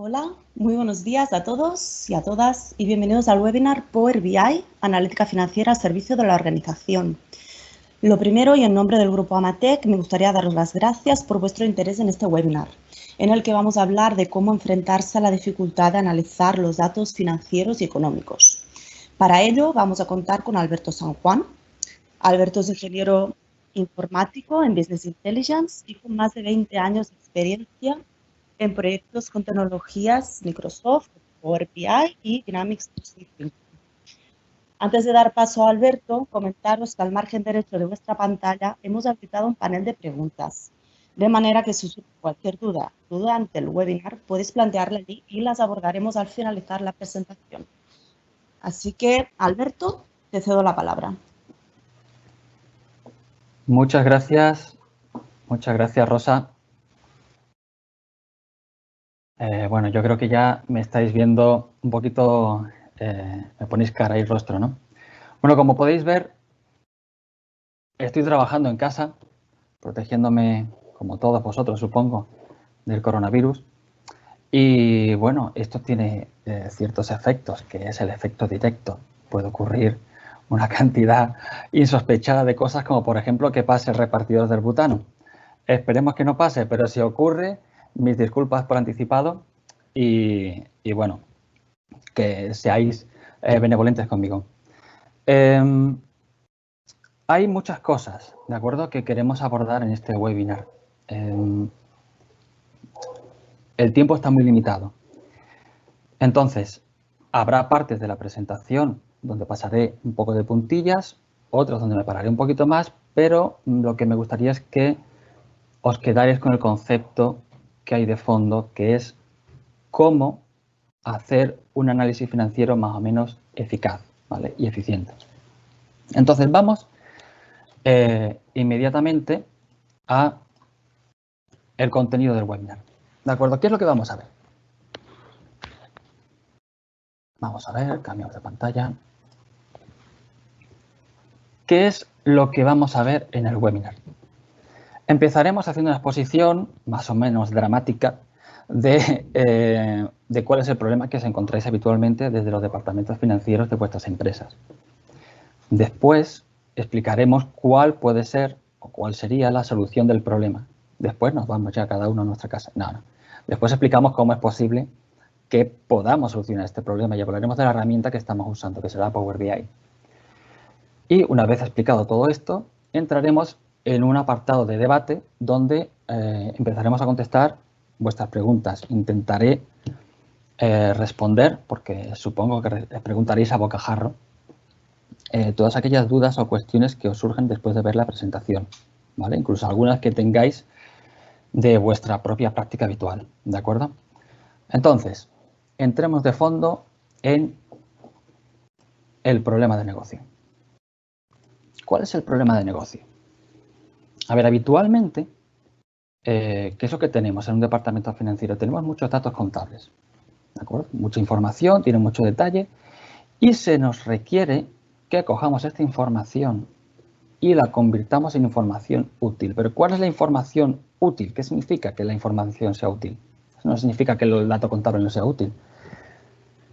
Hola, muy buenos días a todos y a todas y bienvenidos al webinar Power BI, Analítica Financiera al servicio de la organización. Lo primero, y en nombre del Grupo Amatec, me gustaría daros las gracias por vuestro interés en este webinar, en el que vamos a hablar de cómo enfrentarse a la dificultad de analizar los datos financieros y económicos. Para ello, vamos a contar con Alberto San Juan. Alberto es ingeniero informático en Business Intelligence y con más de 20 años de experiencia en proyectos con tecnologías Microsoft, Power BI y Dynamics 365. Antes de dar paso a Alberto, comentaros que al margen derecho de vuestra pantalla hemos habilitado un panel de preguntas, de manera que si surge cualquier duda durante el webinar, podéis plantearla allí y las abordaremos al finalizar la presentación. Así que, Alberto, te cedo la palabra. Muchas gracias Rosa. Bueno, yo creo que ya me estáis viendo un poquito, me ponéis cara y rostro, ¿no? Bueno, como podéis ver, estoy trabajando en casa, protegiéndome, como todos vosotros supongo, del coronavirus. Y bueno, esto tiene ciertos efectos, que es el efecto directo. Puede ocurrir una cantidad insospechada de cosas, como por ejemplo que pase el repartidor del butano. Esperemos que no pase, pero si ocurre, mis disculpas por anticipado y bueno, que seáis benevolentes conmigo. Hay muchas cosas, ¿de acuerdo?, que queremos abordar en este webinar. El tiempo está muy limitado. Entonces, habrá partes de la presentación donde pasaré un poco de puntillas, otras donde me pararé un poquito más, pero lo que me gustaría es que os quedaréis con el concepto que hay de fondo, que es cómo hacer un análisis financiero más o menos eficaz, ¿vale?, y eficiente. Entonces vamos inmediatamente a el contenido del webinar. ¿De acuerdo? ¿Qué es lo que vamos a ver? Vamos a ver, cambiamos de pantalla. ¿Qué es lo que vamos a ver en el webinar? Empezaremos haciendo una exposición más o menos dramática de cuál es el problema que os encontráis habitualmente desde los departamentos financieros de vuestras empresas. Después explicaremos cuál puede ser o cuál sería la solución del problema. Después nos vamos ya cada uno a nuestra casa. No. Después explicamos cómo es posible que podamos solucionar este problema y hablaremos de la herramienta que estamos usando, que será Power BI. Y una vez explicado todo esto, entraremos en un apartado de debate donde empezaremos a contestar vuestras preguntas. Intentaré responder, porque supongo que preguntaréis a bocajarro, todas aquellas dudas o cuestiones que os surgen después de ver la presentación, ¿vale? Incluso algunas que tengáis de vuestra propia práctica habitual, ¿de acuerdo? Entonces, entremos de fondo en el problema de negocio. ¿Cuál es el problema de negocio? A ver, habitualmente, ¿qué es lo que tenemos en un departamento financiero? Tenemos muchos datos contables, ¿de acuerdo? Mucha información, tiene mucho detalle y se nos requiere que cojamos esta información y la convirtamos en información útil. Pero ¿cuál es la información útil? ¿Qué significa que la información sea útil? Eso no significa que el dato contable no sea útil.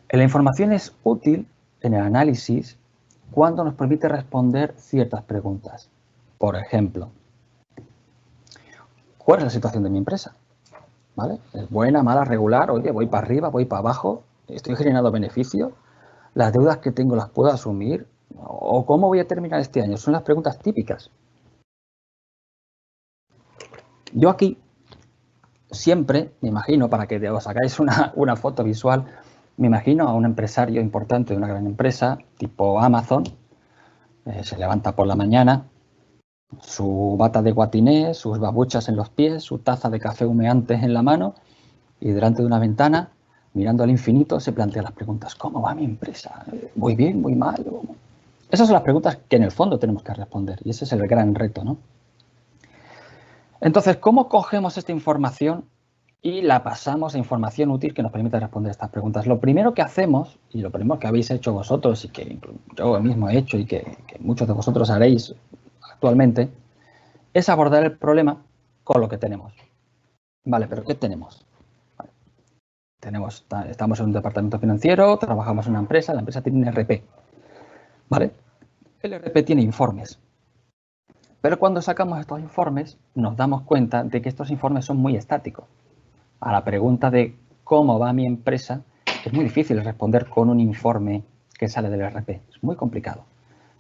La información es útil en el análisis cuando nos permite responder ciertas preguntas. Por ejemplo, ¿cuál es la situación de mi empresa? ¿Vale? ¿Es buena, mala, regular? Oye, voy para arriba, voy para abajo, estoy generando beneficios, las deudas que tengo las puedo asumir, o cómo voy a terminar este año. Son las preguntas típicas. Yo aquí siempre me imagino, para que os hagáis una foto visual, me imagino a un empresario importante de una gran empresa, tipo Amazon, se levanta por la mañana, su bata de guatiné, sus babuchas en los pies, su taza de café humeante en la mano y delante de una ventana, mirando al infinito, se plantea las preguntas. ¿Cómo va mi empresa? ¿Voy bien? ¿Voy mal? Esas son las preguntas que en el fondo tenemos que responder y ese es el gran reto, ¿no? Entonces, ¿cómo cogemos esta información y la pasamos a información útil que nos permita responder estas preguntas? Lo primero que hacemos, y lo primero que habéis hecho vosotros y que yo mismo he hecho y que muchos de vosotros haréis actualmente, es abordar el problema con lo que tenemos. Vale, pero ¿qué tenemos? Vale. Estamos en un departamento financiero, trabajamos en una empresa, la empresa tiene un ERP, ¿vale? El ERP tiene informes. Pero cuando sacamos estos informes, nos damos cuenta de que estos informes son muy estáticos. A la pregunta de cómo va mi empresa, es muy difícil responder con un informe que sale del ERP. Es muy complicado,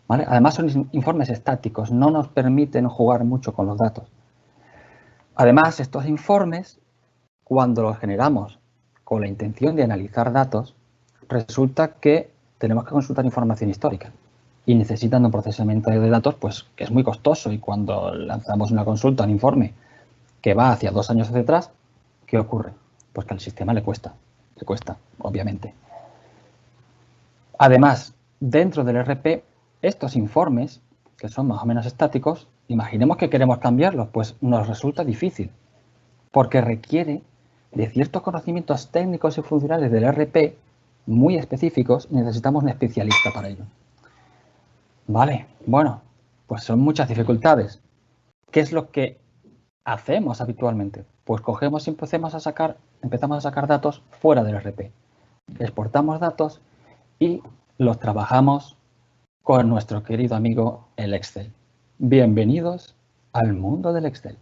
¿vale? Además, son informes estáticos, no nos permiten jugar mucho con los datos. Además, estos informes, cuando los generamos con la intención de analizar datos, resulta que tenemos que consultar información histórica y necesitan un procesamiento de datos pues, que es muy costoso, y cuando lanzamos una consulta, un informe que va hacia 2 años hacia atrás, ¿qué ocurre? Pues que al sistema le cuesta, obviamente. Además, dentro del ERP, estos informes, que son más o menos estáticos, imaginemos que queremos cambiarlos, pues nos resulta difícil, porque requiere de ciertos conocimientos técnicos y funcionales del ERP muy específicos, y necesitamos un especialista para ello. Vale, bueno, pues son muchas dificultades. ¿Qué es lo que hacemos habitualmente? Pues cogemos y empezamos a sacar datos fuera del ERP. Exportamos datos y los trabajamos con nuestro querido amigo el Excel. Bienvenidos al mundo del Excel.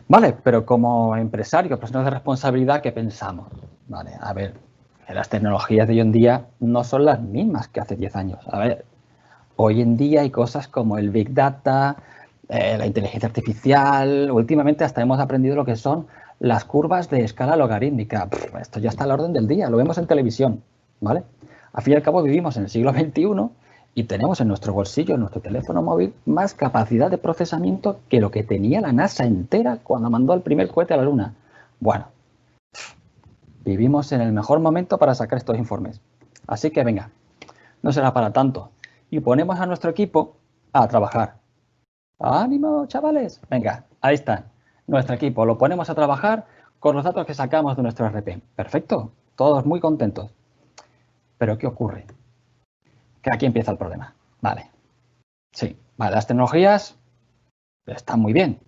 Vale, pero como empresario, personas de responsabilidad, ¿qué pensamos? Vale, a ver, las tecnologías de hoy en día no son las mismas que hace 10 años. A ver, hoy en día hay cosas como el Big Data, la inteligencia artificial. Últimamente hasta hemos aprendido lo que son las curvas de escala logarítmica. Esto ya está a la orden del día, lo vemos en televisión, ¿vale? Al fin y al cabo vivimos en el siglo XXI y tenemos en nuestro bolsillo, en nuestro teléfono móvil, más capacidad de procesamiento que lo que tenía la NASA entera cuando mandó el primer cohete a la Luna. Bueno, vivimos en el mejor momento para sacar estos informes. Así que venga, no será para tanto. Y ponemos a nuestro equipo a trabajar. ¡Ánimo, chavales! Venga, ahí está. Nuestro equipo lo ponemos a trabajar con los datos que sacamos de nuestro ERP. Perfecto, todos muy contentos. Pero ¿qué ocurre? Que aquí empieza el problema. Vale. Sí, vale, las tecnologías están muy bien,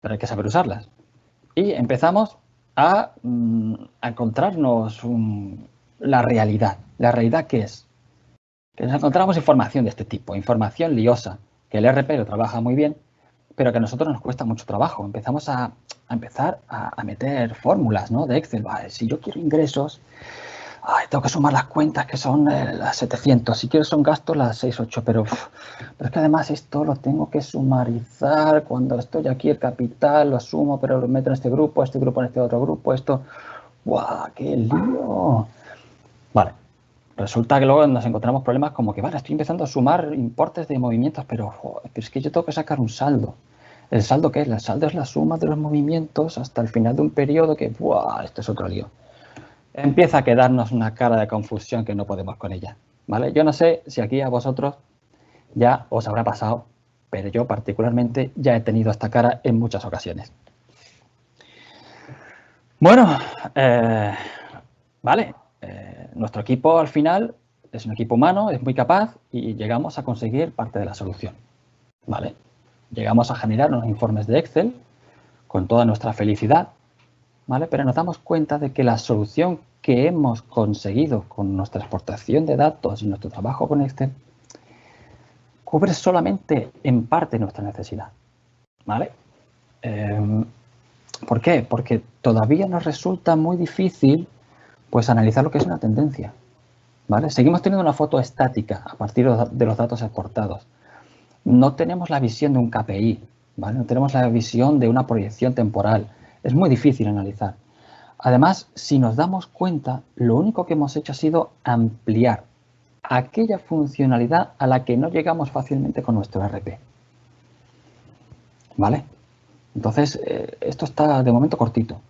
pero hay que saber usarlas. Y empezamos a encontrarnos la realidad. ¿La realidad qué es? Que nos encontramos información de este tipo, información liosa, que el ERP lo trabaja muy bien, pero que a nosotros nos cuesta mucho trabajo. Empezamos a meter fórmulas, ¿no? De Excel. Vale, si yo quiero ingresos, tengo que sumar las cuentas que son las 700. Si quiero son gastos las 68, pero es que además esto lo tengo que sumarizar. Cuando estoy aquí el capital lo asumo, pero lo meto en este grupo en este otro grupo, esto... ¡Guau! ¡Qué lío! Vale. Resulta que luego nos encontramos problemas como que, vale, estoy empezando a sumar importes de movimientos, pero es que yo tengo que sacar un saldo. ¿El saldo qué es? El saldo es la suma de los movimientos hasta el final de un periodo que, ¡buah! Esto es otro lío. Empieza a quedarnos una cara de confusión que no podemos con ella, ¿vale? Yo no sé si aquí a vosotros ya os habrá pasado, pero yo particularmente ya he tenido esta cara en muchas ocasiones. Bueno, vale. Nuestro equipo al final es un equipo humano, es muy capaz y llegamos a conseguir parte de la solución, ¿vale? Llegamos a generar unos informes de Excel con toda nuestra felicidad, ¿vale? Pero nos damos cuenta de que la solución que hemos conseguido con nuestra exportación de datos y nuestro trabajo con Excel cubre solamente en parte nuestra necesidad, ¿vale? ¿Por qué? Porque todavía nos resulta muy difícil pues analizar lo que es una tendencia, ¿vale? Seguimos teniendo una foto estática a partir de los datos exportados. No tenemos la visión de un KPI, ¿vale? No tenemos la visión de una proyección temporal. Es muy difícil analizar. Además, si nos damos cuenta, lo único que hemos hecho ha sido ampliar aquella funcionalidad a la que no llegamos fácilmente con nuestro ERP, ¿vale? Entonces, esto está de momento cortito.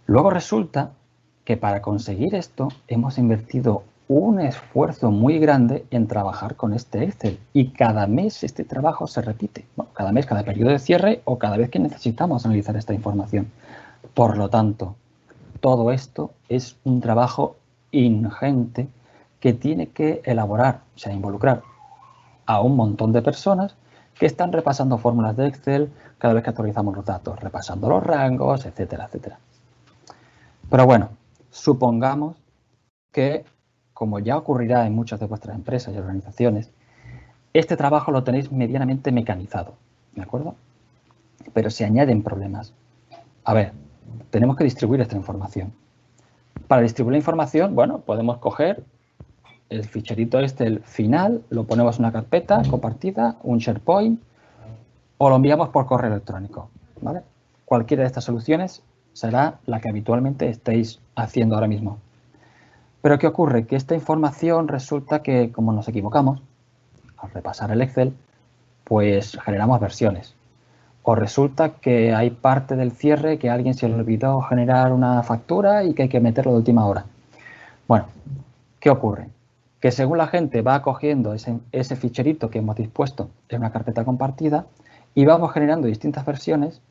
Luego resulta que para conseguir esto hemos invertido un esfuerzo muy grande en trabajar con este Excel y cada mes este trabajo se repite. Bueno, cada mes, cada periodo de cierre o cada vez que necesitamos analizar esta información. Por lo tanto, todo esto es un trabajo ingente que tiene que elaborar, o sea, involucrar a un montón de personas que están repasando fórmulas de Excel cada vez que actualizamos los datos, repasando los rangos, etcétera, etcétera. Pero bueno, supongamos que, como ya ocurrirá en muchas de vuestras empresas y organizaciones, este trabajo lo tenéis medianamente mecanizado, ¿de acuerdo? Pero se añaden problemas. A ver, tenemos que distribuir esta información. Para distribuir la información, bueno, podemos coger el ficherito este, el final, lo ponemos en una carpeta compartida, un SharePoint, o lo enviamos por correo electrónico, ¿vale? Cualquiera de estas soluciones será la que habitualmente estéis haciendo ahora mismo. Pero ¿qué ocurre? Que esta información resulta que, como nos equivocamos, al repasar el Excel, pues generamos versiones. O resulta que hay parte del cierre que a alguien se le olvidó generar una factura y que hay que meterlo de última hora. Bueno, ¿qué ocurre? Que según la gente va cogiendo ese ficherito que hemos dispuesto en una carpeta compartida y vamos generando distintas versiones,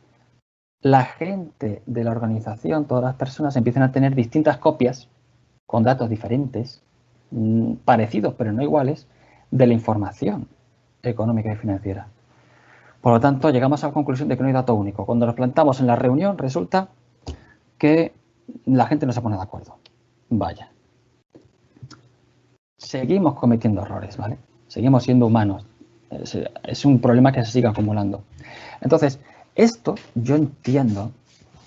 la gente de la organización, todas las personas, empiezan a tener distintas copias con datos diferentes, parecidos pero no iguales, de la información económica y financiera. Por lo tanto, llegamos a la conclusión de que no hay dato único. Cuando nos plantamos en la reunión, resulta que la gente no se pone de acuerdo. Vaya. Seguimos cometiendo errores, ¿vale? Seguimos siendo humanos. Es un problema que se sigue acumulando. Entonces, esto yo entiendo,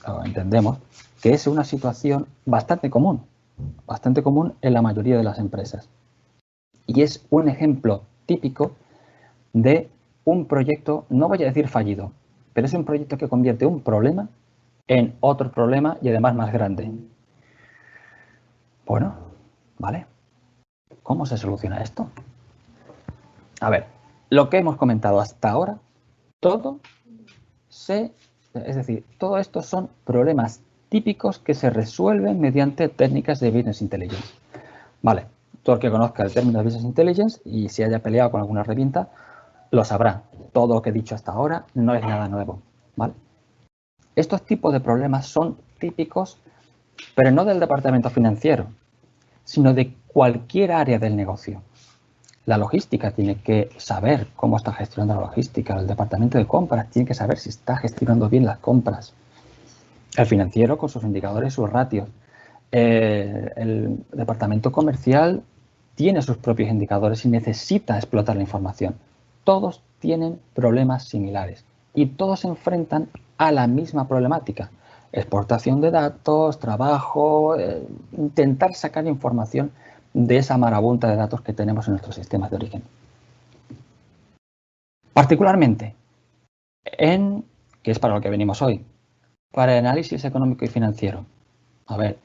o entendemos, que es una situación bastante común en la mayoría de las empresas. Y es un ejemplo típico de un proyecto, no voy a decir fallido, pero es un proyecto que convierte un problema en otro problema y además más grande. Bueno, ¿vale? ¿Cómo se soluciona esto? A ver, lo que hemos comentado hasta ahora, todo esto son problemas típicos que se resuelven mediante técnicas de Business Intelligence. Vale, todo el que conozca el término de Business Intelligence y se haya peleado con alguna herramienta, lo sabrá. Todo lo que he dicho hasta ahora no es nada nuevo, ¿vale? Estos tipos de problemas son típicos, pero no del departamento financiero, sino de cualquier área del negocio. La logística tiene que saber cómo está gestionando la logística. El departamento de compras tiene que saber si está gestionando bien las compras. El financiero con sus indicadores y sus ratios. El departamento comercial tiene sus propios indicadores y necesita explotar la información. Todos tienen problemas similares y todos se enfrentan a la misma problemática. Exportación de datos, trabajo, intentar sacar información de esa marabunta de datos que tenemos en nuestros sistemas de origen. Particularmente, que es para lo que venimos hoy, para el análisis económico y financiero. A ver,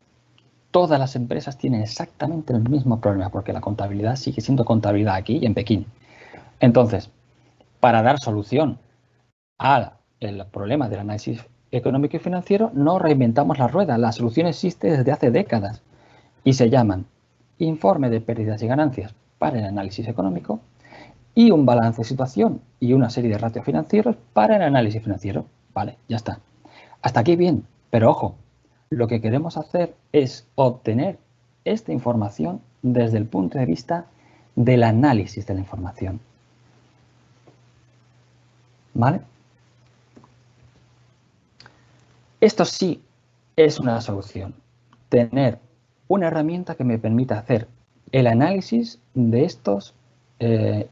todas las empresas tienen exactamente el mismo problema, porque la contabilidad sigue siendo contabilidad aquí y en Pekín. Entonces, para dar solución al problema del análisis económico y financiero, no reinventamos la rueda. La solución existe desde hace décadas y se llaman informe de pérdidas y ganancias para el análisis económico y un balance de situación y una serie de ratios financieros para el análisis financiero. Vale, ya está. Hasta aquí bien, pero ojo, lo que queremos hacer es obtener esta información desde el punto de vista del análisis de la información. ¿Vale? Esto sí es una solución. Tener una herramienta que me permita hacer el análisis de estos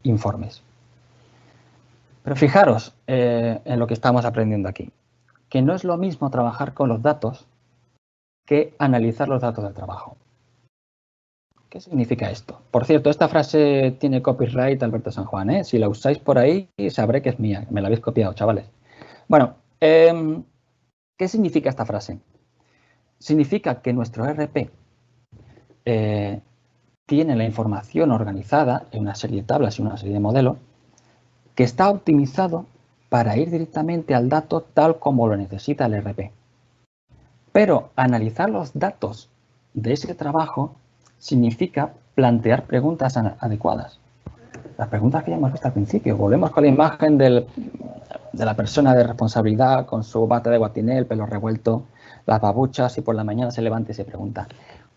informes. Pero fijaros en lo que estamos aprendiendo aquí, que no es lo mismo trabajar con los datos que analizar los datos del trabajo. ¿Qué significa esto? Por cierto, esta frase tiene copyright Alberto San Juan, ¿eh? Si la usáis por ahí, sabré que es mía, me la habéis copiado, chavales. Bueno, ¿qué significa esta frase? Significa que nuestro ERP tiene la información organizada en una serie de tablas y una serie de modelos que está optimizado para ir directamente al dato tal como lo necesita el ERP. Pero analizar los datos de ese trabajo significa plantear preguntas adecuadas. Las preguntas que ya hemos visto al principio. Volvemos con la imagen de la persona de responsabilidad con su bata de guatiné, el pelo revuelto, las babuchas y por la mañana se levanta y se pregunta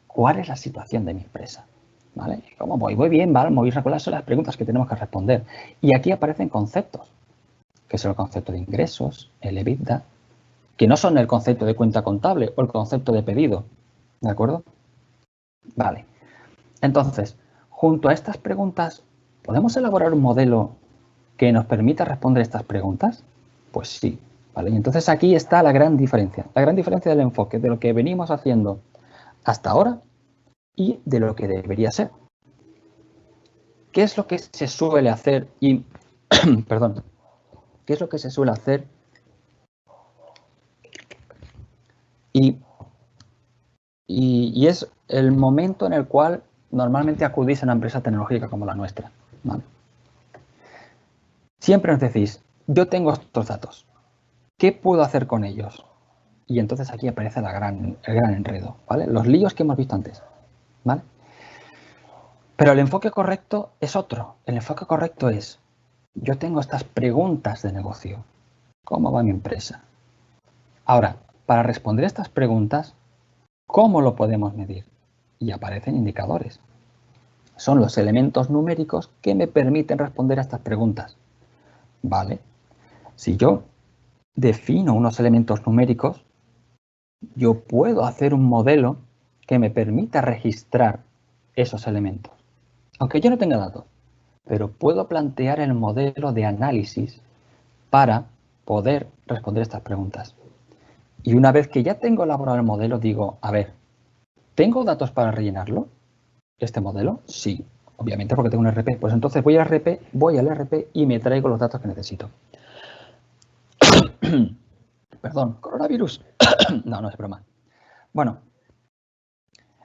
¿cuál es la situación de mi empresa? ¿Vale? ¿Cómo voy? Voy bien, ¿vale? ¿Cuáles son las preguntas que tenemos que responder? Y aquí aparecen conceptos, que son el concepto de ingresos, el EBITDA, que no son el concepto de cuenta contable o el concepto de pedido, ¿De acuerdo? Vale. Entonces, junto a estas preguntas, ¿podemos elaborar un modelo que nos permita responder estas preguntas? Pues sí. ¿Vale? Y entonces aquí está la gran diferencia del enfoque, de lo que venimos haciendo hasta ahora y de lo que debería ser. ¿Qué es lo que se suele hacer? Y, perdón, ¿qué es lo que se suele hacer? Y es el momento en el cual normalmente acudís a una empresa tecnológica como la nuestra. ¿Vale? Siempre nos decís, yo tengo estos datos, ¿qué puedo hacer con ellos? Y entonces aquí aparece el gran enredo, ¿vale? Los líos que hemos visto antes, ¿vale? Pero el enfoque correcto es otro. El enfoque correcto es, yo tengo estas preguntas de negocio. ¿Cómo va mi empresa? Ahora, para responder estas preguntas, ¿cómo lo podemos medir? Y aparecen indicadores. Son los elementos numéricos que me permiten responder a estas preguntas. ¿Vale? Si yo defino unos elementos numéricos, yo puedo hacer un modelo que me permita registrar esos elementos. Aunque yo no tenga datos, pero puedo plantear el modelo de análisis para poder responder estas preguntas. Y una vez que ya tengo elaborado el modelo, digo, a ver, ¿tengo datos para rellenarlo? ¿Este modelo? Sí, obviamente porque tengo un RP. Pues entonces voy al RP y me traigo los datos que necesito. Perdón, coronavirus. No es broma. Bueno,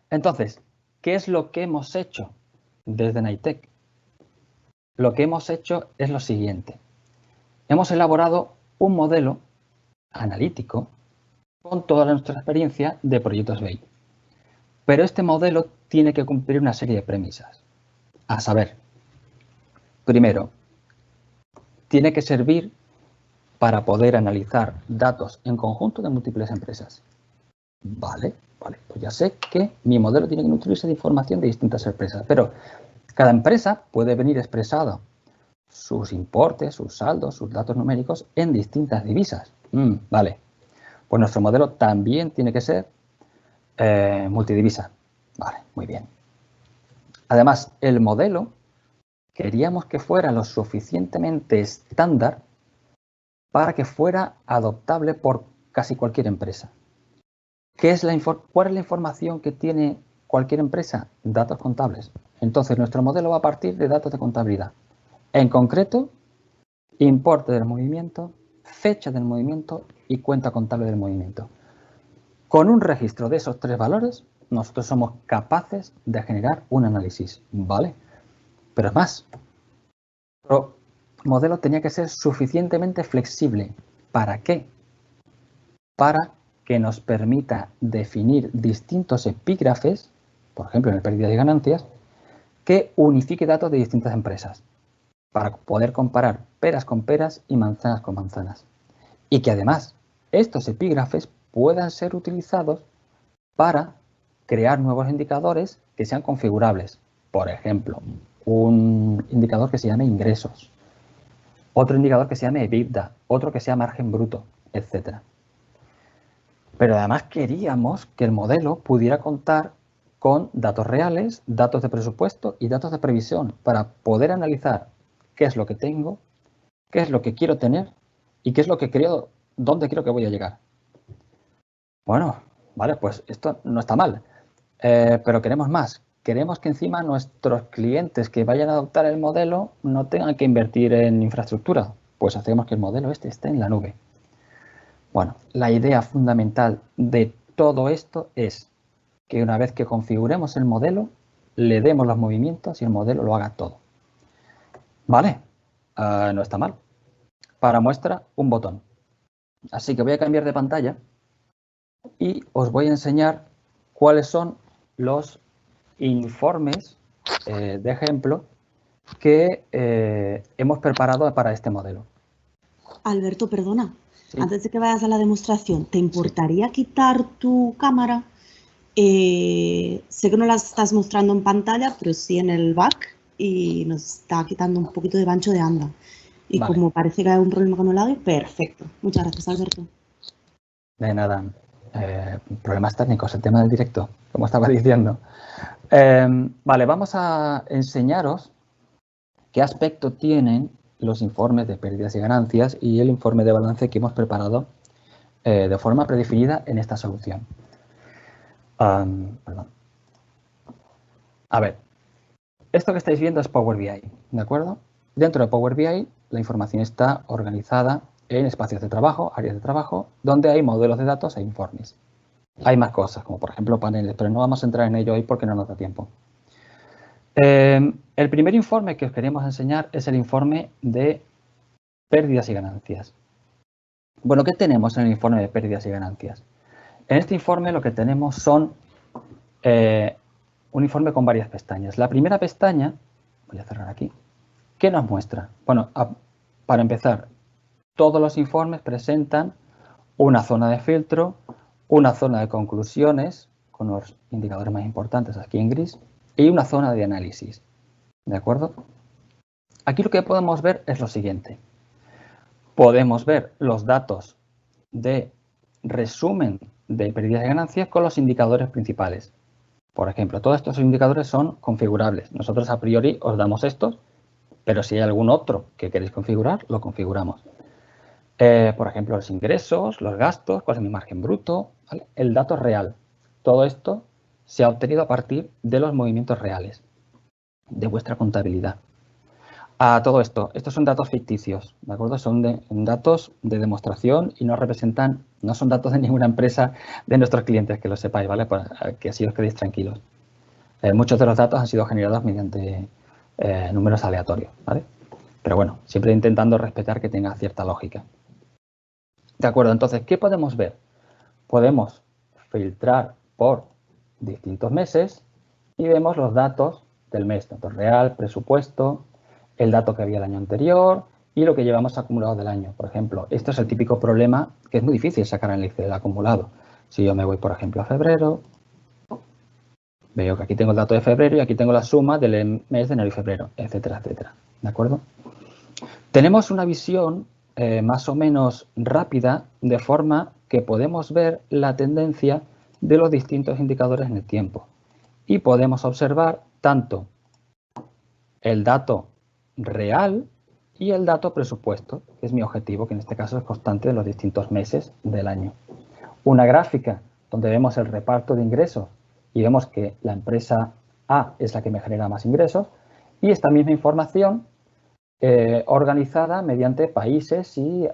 entonces, ¿qué es lo que hemos hecho desde Knightec? Lo que hemos hecho es lo siguiente. Hemos elaborado un modelo analítico con toda nuestra experiencia de proyectos BI. Pero este modelo tiene que cumplir una serie de premisas. A saber, primero, tiene que servir para poder analizar datos en conjunto de múltiples empresas. Vale, pues ya sé que mi modelo tiene que nutrirse de información de distintas empresas, pero cada empresa puede venir expresada sus importes, sus saldos, sus datos numéricos en distintas divisas. Vale, pues nuestro modelo también tiene que ser multidivisa. Vale, muy bien. Además, el modelo queríamos que fuera lo suficientemente estándar para que fuera adoptable por casi cualquier empresa. ¿Cuál es la información que tiene cualquier empresa? Datos contables. Entonces, nuestro modelo va a partir de datos de contabilidad. En concreto, importe del movimiento, fecha del movimiento y cuenta contable del movimiento. Con un registro de esos tres valores, nosotros somos capaces de generar un análisis, ¿vale? Pero es más, nuestro modelo tenía que ser suficientemente flexible. ¿Para qué? Para que nos permita definir distintos epígrafes, por ejemplo en el pérdida y ganancias, que unifique datos de distintas empresas para poder comparar peras con peras y manzanas con manzanas. Y que además estos epígrafes puedan ser utilizados para crear nuevos indicadores que sean configurables. Por ejemplo, un indicador que se llame ingresos, otro indicador que se llame EBITDA, otro que sea margen bruto, etc. Pero además queríamos que el modelo pudiera contar con datos reales, datos de presupuesto y datos de previsión para poder analizar qué es lo que tengo, qué es lo que quiero tener y qué es lo que creo, dónde creo que voy a llegar. Bueno, vale, pues esto no está mal, pero queremos más. Queremos que encima nuestros clientes que vayan a adoptar el modelo no tengan que invertir en infraestructura, pues hacemos que el modelo esté en la nube. Bueno, la idea fundamental de todo esto es que una vez que configuremos el modelo, le demos los movimientos y el modelo lo haga todo. ¿Vale? No está mal. Para muestra, un botón. Así que voy a cambiar de pantalla y os voy a enseñar cuáles son los informes de ejemplo que hemos preparado para este modelo. Alberto, perdona. Sí. Antes de que vayas a la demostración, ¿te importaría quitar tu cámara? Sé que no la estás mostrando en pantalla, pero sí en el back y nos está quitando un poquito de ancho de anda. Y como parece que hay un problema con el audio, perfecto. Muchas gracias, Alberto. De nada. problemas técnicos, el tema del directo, como estaba diciendo. Vale, vamos a enseñaros qué aspecto tienen los informes de pérdidas y ganancias y el informe de balance que hemos preparado de forma predefinida en esta solución. Perdón. A ver, esto que estáis viendo es Power BI, ¿de acuerdo? Dentro de Power BI la información está organizada en espacios de trabajo, áreas de trabajo, donde hay modelos de datos e informes. Hay más cosas, como por ejemplo paneles, pero no vamos a entrar en ello hoy porque no nos da tiempo. El primer informe que os queremos enseñar es el informe de pérdidas y ganancias. Bueno, ¿qué tenemos en el informe de pérdidas y ganancias? En este informe lo que tenemos son un informe con varias pestañas. La primera pestaña, voy a cerrar aquí, ¿qué nos muestra? Bueno, para empezar, todos los informes presentan una zona de filtro, una zona de conclusiones, con los indicadores más importantes aquí en gris, y una zona de análisis. ¿De acuerdo? Aquí lo que podemos ver es lo siguiente. Podemos ver los datos de resumen de pérdidas y ganancias con los indicadores principales. Por ejemplo, todos estos indicadores son configurables. Nosotros a priori os damos estos, pero si hay algún otro que queréis configurar, lo configuramos. Por ejemplo, los ingresos, los gastos, cuál es mi margen bruto, ¿vale? El dato real. Todo esto se ha obtenido a partir de los movimientos reales de vuestra contabilidad. A todo esto, estos son datos ficticios, ¿de acuerdo? Son datos de demostración y no representan, no son datos de ninguna empresa de nuestros clientes, que lo sepáis, ¿vale? Para que así os quedéis tranquilos. Muchos de los datos han sido generados mediante números aleatorios, ¿vale? Pero bueno, siempre intentando respetar que tenga cierta lógica. De acuerdo, entonces, ¿qué podemos ver? Podemos filtrar por distintos meses y vemos los datos del mes, dato real, presupuesto, el dato que había el año anterior y lo que llevamos acumulado del año. Por ejemplo, esto es el típico problema que es muy difícil sacar en el Excel acumulado. Si yo me voy, por ejemplo, a febrero, veo que aquí tengo el dato de febrero y aquí tengo la suma del mes de enero y febrero, etcétera, etcétera. ¿De acuerdo? Tenemos una visión más o menos rápida, de forma que podemos ver la tendencia de los distintos indicadores en el tiempo. Y podemos observar tanto el dato real y el dato presupuesto, que es mi objetivo, que en este caso es constante de los distintos meses del año. Una gráfica donde vemos el reparto de ingresos y vemos que la empresa A es la que me genera más ingresos, y esta misma información organizada mediante países y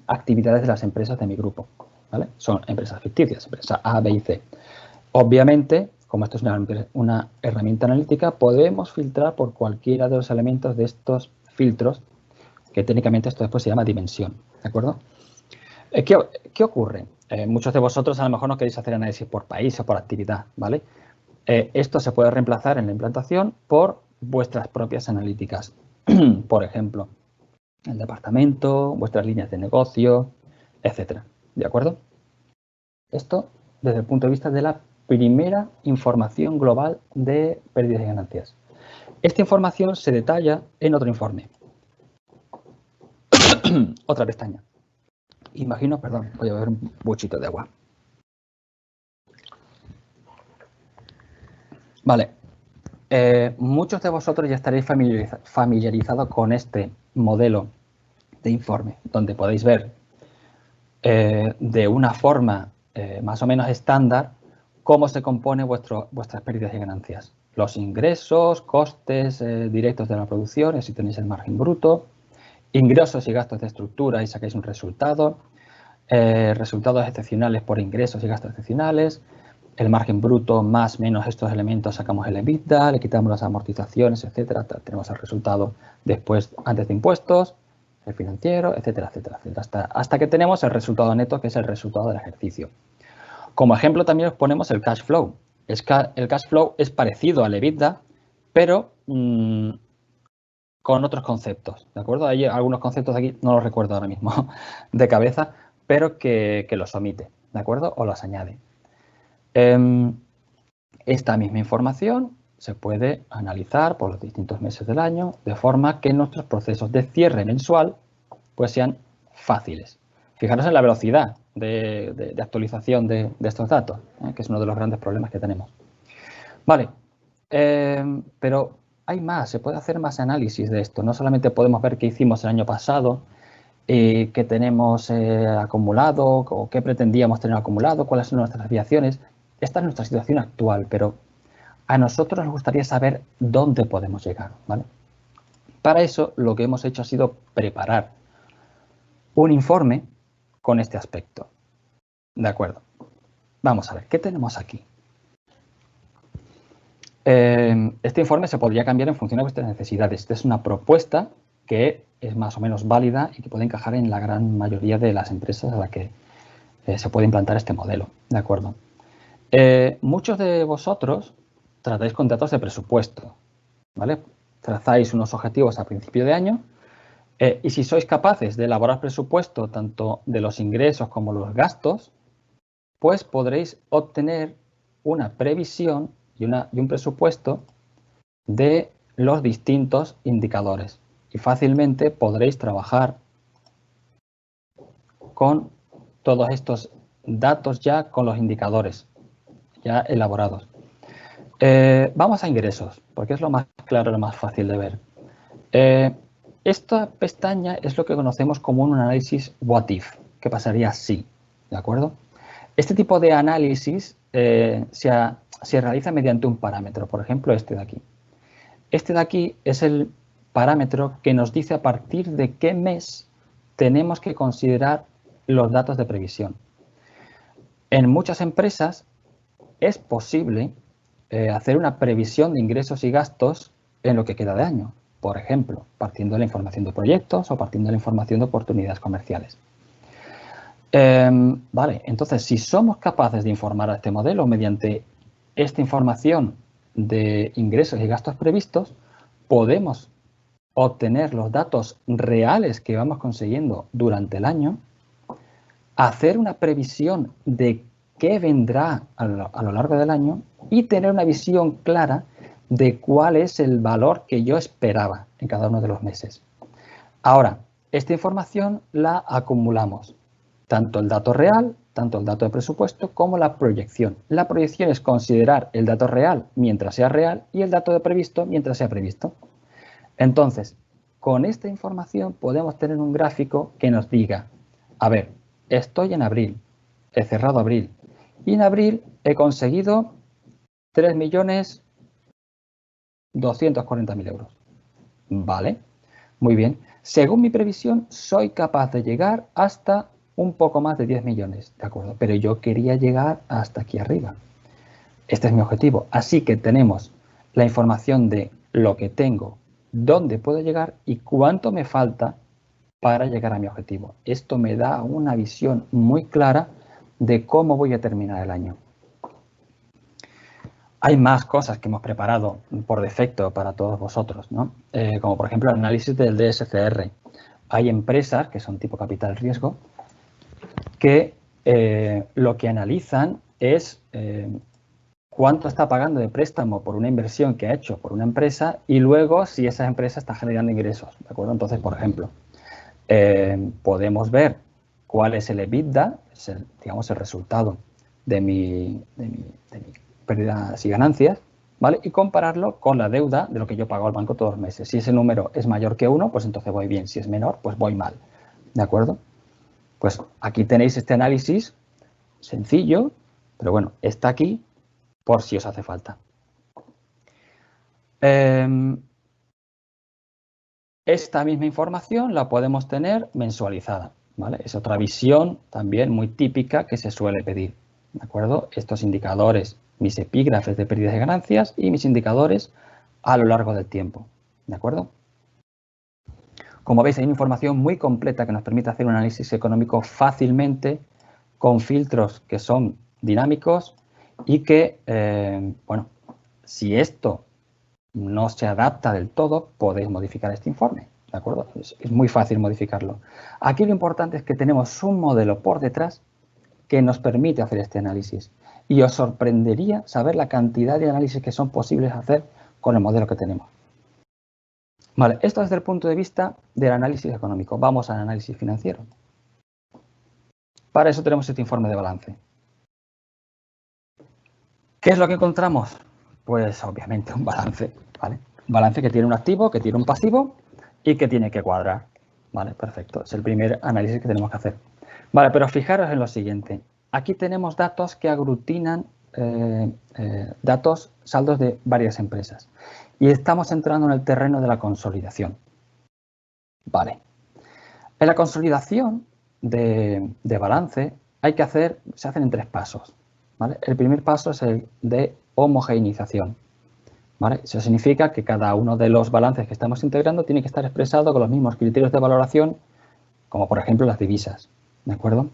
actividades de las empresas de mi grupo, ¿vale? Son empresas ficticias, empresa A, B y C. Obviamente, como esto es una herramienta analítica, podemos filtrar por cualquiera de los elementos de estos filtros, que técnicamente esto después se llama dimensión, ¿de acuerdo? ¿Qué ocurre? Muchos de vosotros a lo mejor no queréis hacer análisis por país o por actividad, ¿vale? Esto se puede reemplazar en la implantación por vuestras propias analíticas. Por ejemplo, el departamento, vuestras líneas de negocio, etcétera. ¿De acuerdo? Esto desde el punto de vista de la primera información global de pérdidas y ganancias. Esta información se detalla en otro informe. Otra pestaña. Imagino, perdón, voy a beber un buchito de agua. Vale. Muchos de vosotros ya estaréis familiarizados con este modelo de informe, donde podéis ver de una forma más o menos estándar cómo se compone vuestras pérdidas y ganancias. Los ingresos, costes directos de la producción, y así tenéis el margen bruto, ingresos y gastos de estructura y sacáis un resultado, resultados excepcionales por ingresos y gastos excepcionales, el margen bruto más menos estos elementos sacamos el EBITDA, le quitamos las amortizaciones, etcétera, tenemos el resultado después antes de impuestos, el financiero, etcétera, etcétera, etcétera, hasta que tenemos el resultado neto, que es el resultado del ejercicio. Como ejemplo también os ponemos el cash flow. El cash flow es parecido al EBITDA, pero con otros conceptos, ¿de acuerdo? Hay algunos conceptos aquí, no los recuerdo ahora mismo de cabeza, pero que los omite, ¿de acuerdo? O los añade. Esta misma información se puede analizar por los distintos meses del año, de forma que nuestros procesos de cierre mensual pues sean fáciles. Fijaros en la velocidad de actualización de estos datos, que es uno de los grandes problemas que tenemos. Vale, pero hay más, se puede hacer más análisis de esto. No solamente podemos ver qué hicimos el año pasado, qué tenemos acumulado o qué pretendíamos tener acumulado, cuáles son nuestras desviaciones. Esta es nuestra situación actual, pero a nosotros nos gustaría saber dónde podemos llegar, ¿vale? Para eso lo que hemos hecho ha sido preparar un informe con este aspecto. De acuerdo. Vamos a ver, ¿qué tenemos aquí? Este informe se podría cambiar en función de vuestras necesidades. Esta es una propuesta que es más o menos válida y que puede encajar en la gran mayoría de las empresas a las que se puede implantar este modelo. ¿De acuerdo? Muchos de vosotros tratáis con datos de presupuesto, ¿vale? Trazáis unos objetivos a principio de año y si sois capaces de elaborar presupuesto tanto de los ingresos como los gastos, pues podréis obtener una previsión y un presupuesto de los distintos indicadores y fácilmente podréis trabajar con todos estos datos ya con los indicadores ya elaborados. Vamos a ingresos, porque es lo más claro, lo más fácil de ver. Esta pestaña es lo que conocemos como un análisis what if, que pasaría si, ¿de acuerdo? Este tipo de análisis se realiza mediante un parámetro, por ejemplo, este de aquí. Este de aquí es el parámetro que nos dice a partir de qué mes tenemos que considerar los datos de previsión. En muchas empresas es posible hacer una previsión de ingresos y gastos en lo que queda de año. Por ejemplo, partiendo de la información de proyectos o partiendo de la información de oportunidades comerciales. Vale, entonces, si somos capaces de informar a este modelo mediante esta información de ingresos y gastos previstos, podemos obtener los datos reales que vamos consiguiendo durante el año, hacer una previsión de qué vendrá a lo largo del año y tener una visión clara de cuál es el valor que yo esperaba en cada uno de los meses. Ahora, esta información la acumulamos, tanto el dato real, tanto el dato de presupuesto, como la proyección. La proyección es considerar el dato real mientras sea real y el dato de previsto mientras sea previsto. Entonces, con esta información podemos tener un gráfico que nos diga, a ver, estoy en abril, he cerrado abril, y en abril he conseguido 3.240.000 euros. Vale, muy bien. Según mi previsión, soy capaz de llegar hasta un poco más de 10 millones, ¿de acuerdo? Pero yo quería llegar hasta aquí arriba. Este es mi objetivo. Así que tenemos la información de lo que tengo, dónde puedo llegar y cuánto me falta para llegar a mi objetivo. Esto me da una visión muy clara de cómo voy a terminar el año. Hay más cosas que hemos preparado por defecto para todos vosotros, ¿no? Como por ejemplo el análisis del DSCR. Hay empresas que son tipo capital riesgo que lo que analizan es cuánto está pagando de préstamo por una inversión que ha hecho por una empresa y luego si esa empresa está generando ingresos, ¿de acuerdo? Entonces, por ejemplo, podemos ver cuál es el EBITDA, digamos el resultado de mi pérdidas y ganancias, ¿vale? Y compararlo con la deuda de lo que yo pago al banco todos los meses. Si ese número es mayor que 1, pues entonces voy bien. Si es menor, pues voy mal, ¿de acuerdo? Pues aquí tenéis este análisis sencillo, pero bueno, está aquí por si os hace falta. Esta misma información la podemos tener mensualizada, ¿vale? Es otra visión también muy típica que se suele pedir, ¿de acuerdo? Estos indicadores, mis epígrafes de pérdidas y ganancias y mis indicadores a lo largo del tiempo, ¿de acuerdo? Como veis, hay una información muy completa que nos permite hacer un análisis económico fácilmente con filtros que son dinámicos y que, bueno, si esto no se adapta del todo, podéis modificar este informe, ¿de acuerdo? Es muy fácil modificarlo. Aquí lo importante es que tenemos un modelo por detrás que nos permite hacer este análisis y os sorprendería saber la cantidad de análisis que son posibles hacer con el modelo que tenemos. Vale, esto desde el punto de vista del análisis económico. Vamos al análisis financiero. Para eso tenemos este informe de balance. ¿Qué es lo que encontramos? Pues obviamente un balance, ¿vale? Un balance que tiene un activo, que tiene un pasivo y que tiene que cuadrar, ¿vale? Perfecto, es el primer análisis que tenemos que hacer. Vale, pero fijaros en lo siguiente. Aquí tenemos datos que aglutinan datos, saldos de varias empresas. Y estamos entrando en el terreno de la consolidación. Vale. En la consolidación de balance se hacen en 3 pasos. ¿Vale? El primer paso es el de homogeneización. ¿Vale? Eso significa que cada uno de los balances que estamos integrando tiene que estar expresado con los mismos criterios de valoración, como por ejemplo las divisas. ¿De acuerdo?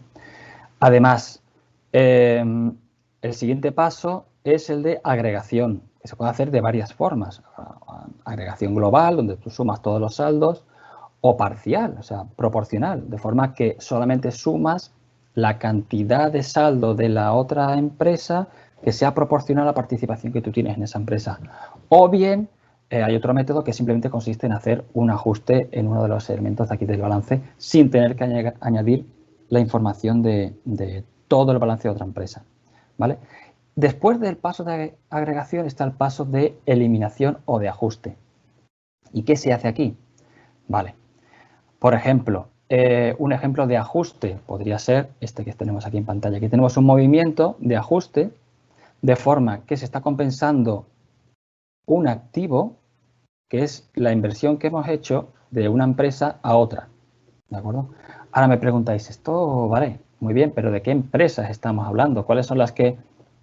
Además, el siguiente paso es el de agregación, que se puede hacer de varias formas. Agregación global, donde tú sumas todos los saldos, o parcial, o sea, proporcional, de forma que solamente sumas la cantidad de saldo de la otra empresa que sea proporcional a la participación que tú tienes en esa empresa. O bien, hay otro método que simplemente consiste en hacer un ajuste en uno de los elementos de aquí del balance sin tener que añadir la información de todo el balance de otra empresa. ¿Vale? Después del paso de agregación está el paso de eliminación o de ajuste. ¿Y qué se hace aquí? Vale. Por ejemplo, un ejemplo de ajuste podría ser este que tenemos aquí en pantalla. Aquí tenemos un movimiento de ajuste de forma que se está compensando un activo, que es la inversión que hemos hecho de una empresa a otra. ¿De acuerdo? Ahora me preguntáis, esto vale, muy bien, pero ¿de qué empresas estamos hablando? ¿Cuáles son las que...?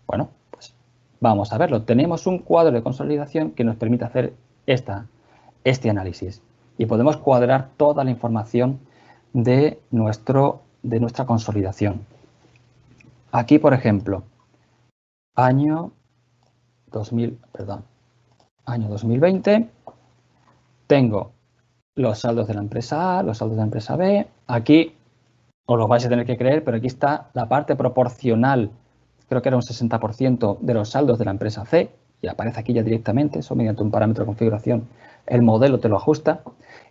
Bueno, pues vamos a verlo. Tenemos un cuadro de consolidación que nos permite hacer este análisis y podemos cuadrar toda la información de nuestra consolidación. Aquí, por ejemplo, año 2020, tengo los saldos de la empresa A, los saldos de la empresa B. Aquí os lo vais a tener que creer, pero aquí está la parte proporcional, creo que era un 60% de los saldos de la empresa C, y aparece aquí ya directamente, eso mediante un parámetro de configuración, el modelo te lo ajusta.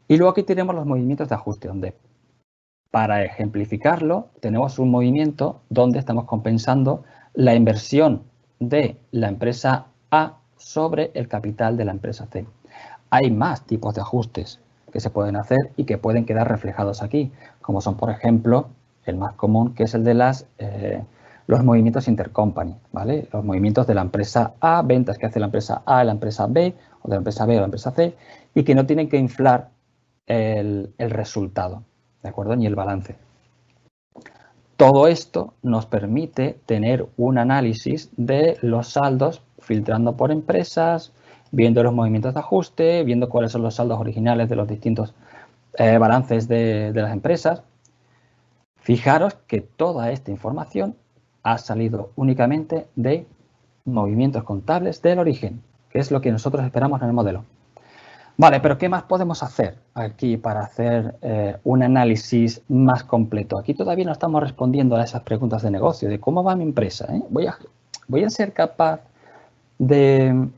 Y luego aquí tenemos los movimientos de ajuste, donde para ejemplificarlo tenemos un movimiento donde estamos compensando la inversión de la empresa A sobre el capital de la empresa C. Hay más tipos de ajustes que se pueden hacer y que pueden quedar reflejados aquí, como son, por ejemplo, el más común, que es el de los movimientos intercompany, ¿vale? Los movimientos de la empresa A, ventas que hace la empresa A a la empresa B, o de la empresa B a la empresa C, y que no tienen que inflar el resultado, ¿de acuerdo? Ni el balance. Todo esto nos permite tener un análisis de los saldos, filtrando por empresas, viendo los movimientos de ajuste, viendo cuáles son los saldos originales de los distintos balances de las empresas. Fijaros que toda esta información ha salido únicamente de movimientos contables del origen, que es lo que nosotros esperamos en el modelo. Vale, pero ¿qué más podemos hacer aquí para hacer un análisis más completo? Aquí todavía no estamos respondiendo a esas preguntas de negocio, de cómo va mi empresa. ¿Voy a ser capaz de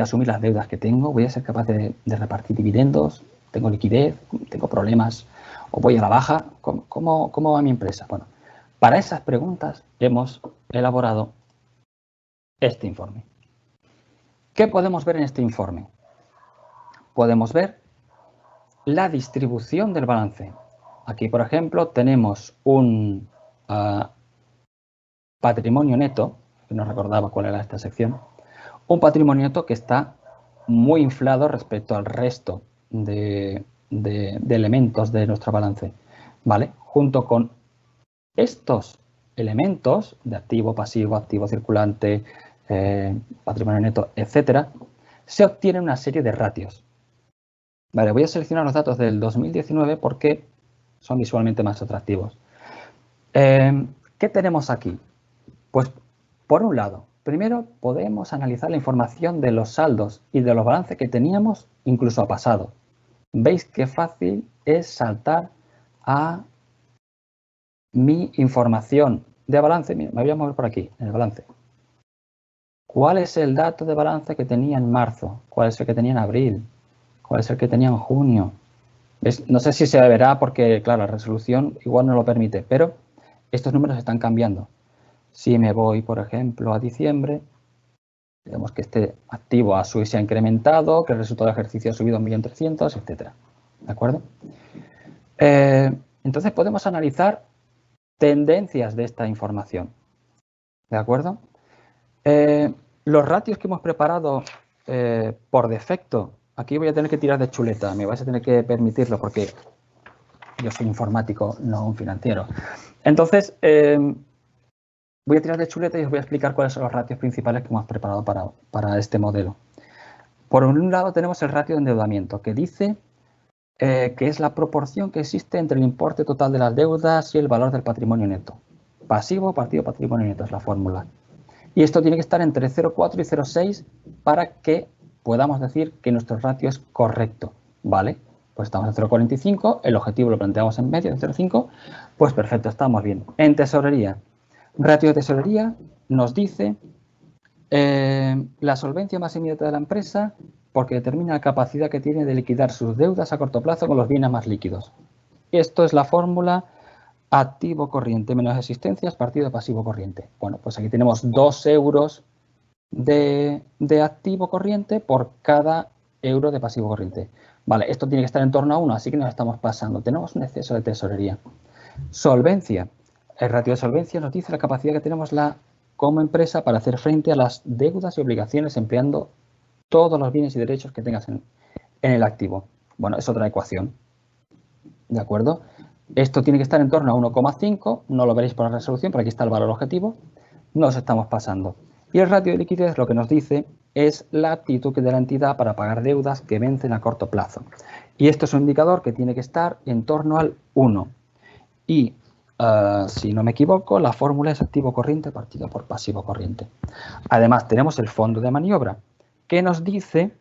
asumir las deudas que tengo? ¿Voy a ser capaz de repartir dividendos? ¿Tengo liquidez? ¿Tengo problemas? ¿O voy a la baja? ¿Cómo va mi empresa? Bueno, para esas preguntas hemos elaborado este informe. ¿Qué podemos ver en este informe? Podemos ver la distribución del balance. Aquí, por ejemplo, tenemos un patrimonio neto, que no recordaba cuál era esta sección, un patrimonio neto que está muy inflado respecto al resto de elementos de nuestro balance, ¿vale? Junto con estos elementos de activo, pasivo, activo circulante, patrimonio neto, etcétera, se obtiene una serie de ratios. Vale, voy a seleccionar los datos del 2019 porque son visualmente más atractivos. ¿Qué tenemos aquí? Pues, por un lado, primero podemos analizar la información de los saldos y de los balances que teníamos incluso a pasado. ¿Veis qué fácil es saltar a mi información de balance? Mira, me voy a mover por aquí, en el balance. ¿Cuál es el dato de balance que tenía en marzo? ¿Cuál es el que tenía en abril? ¿Cuál es el que tenía en junio? ¿Ves? No sé si se verá porque, claro, la resolución igual no lo permite, pero estos números están cambiando. Si me voy, por ejemplo, a diciembre, vemos que este activo se ha incrementado, que el resultado del ejercicio ha subido 1.300.000, etc. ¿De acuerdo? Entonces podemos analizar tendencias de esta información. ¿De acuerdo? Los ratios que hemos preparado por defecto, aquí voy a tener que tirar de chuleta, me vais a tener que permitirlo porque yo soy informático, no un financiero. Entonces, voy a tirar de chuleta y os voy a explicar cuáles son los ratios principales que hemos preparado para este modelo. Por un lado tenemos el ratio de endeudamiento, que dice que es la proporción que existe entre el importe total de las deudas y el valor del patrimonio neto. Pasivo partido patrimonio neto es la fórmula. Y esto tiene que estar entre 0,4 y 0,6 para que podamos decir que nuestro ratio es correcto, ¿vale? Pues estamos en 0,45, el objetivo lo planteamos en medio, en 0,5, pues perfecto, estamos bien. En tesorería, ratio de tesorería nos dice la solvencia más inmediata de la empresa porque determina la capacidad que tiene de liquidar sus deudas a corto plazo con los bienes más líquidos. Esto es la fórmula activo corriente menos existencias partido pasivo corriente. Bueno, pues aquí tenemos 2 euros de activo corriente por cada euro de pasivo corriente. Vale, esto tiene que estar en torno a 1, así que nos estamos pasando. Tenemos un exceso de tesorería. Solvencia. El ratio de solvencia nos dice la capacidad que tenemos como empresa para hacer frente a las deudas y obligaciones empleando todos los bienes y derechos que tengas en el activo. Bueno, es otra ecuación. ¿De acuerdo? Esto tiene que estar en torno a 1,5, no lo veréis por la resolución, pero aquí está el valor objetivo, nos estamos pasando. Y el ratio de liquidez lo que nos dice es la aptitud de la entidad para pagar deudas que vencen a corto plazo. Y esto es un indicador que tiene que estar en torno al 1. Y, si no me equivoco, la fórmula es activo corriente partido por pasivo corriente. Además, tenemos el fondo de maniobra, que nos dice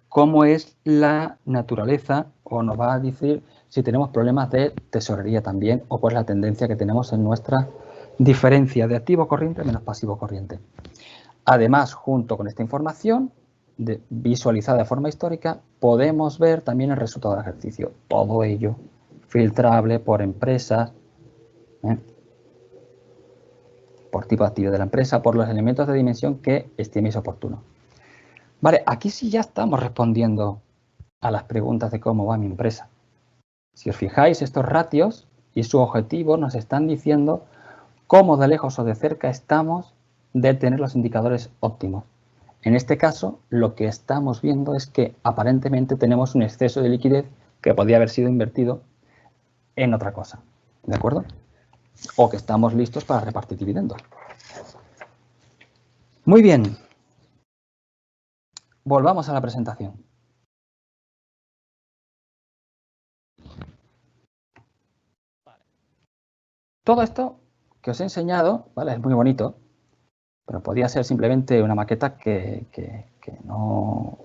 cómo es la naturaleza, o nos va a decir si tenemos problemas de tesorería también, o cuál es la tendencia que tenemos en nuestra diferencia de activo corriente menos pasivo corriente. Además, junto con esta información visualizada de forma histórica, podemos ver también el resultado del ejercicio. Todo ello filtrable por empresas, por tipo de activo de la empresa, por los elementos de dimensión que estiméis oportuno. Vale, aquí sí ya estamos respondiendo a las preguntas de cómo va mi empresa. Si os fijáis, estos ratios y su objetivo nos están diciendo cómo de lejos o de cerca estamos de tener los indicadores óptimos. En este caso, lo que estamos viendo es que aparentemente tenemos un exceso de liquidez que podría haber sido invertido en otra cosa, ¿de acuerdo? O que estamos listos para repartir dividendos. Muy bien. Volvamos a la presentación. Todo esto que os he enseñado, ¿vale? Es muy bonito, pero podría ser simplemente una maqueta que no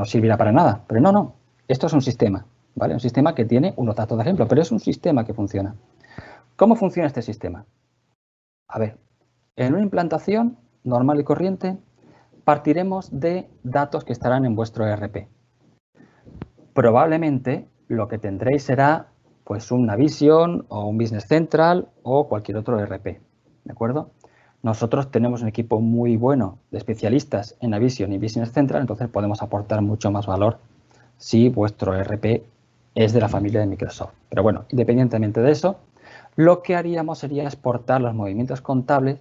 sirviera para nada. Pero no. Esto es un sistema, ¿vale? Un sistema que tiene unos datos de ejemplo, pero es un sistema que funciona. ¿Cómo funciona este sistema? A ver, en una implantación normal y corriente partiremos de datos que estarán en vuestro ERP. Probablemente lo que tendréis será pues un Navision o un Business Central o cualquier otro ERP, ¿de acuerdo? Nosotros tenemos un equipo muy bueno de especialistas en Navision y Business Central, entonces podemos aportar mucho más valor si vuestro ERP es de la familia de Microsoft. Pero bueno, independientemente de eso, lo que haríamos sería exportar los movimientos contables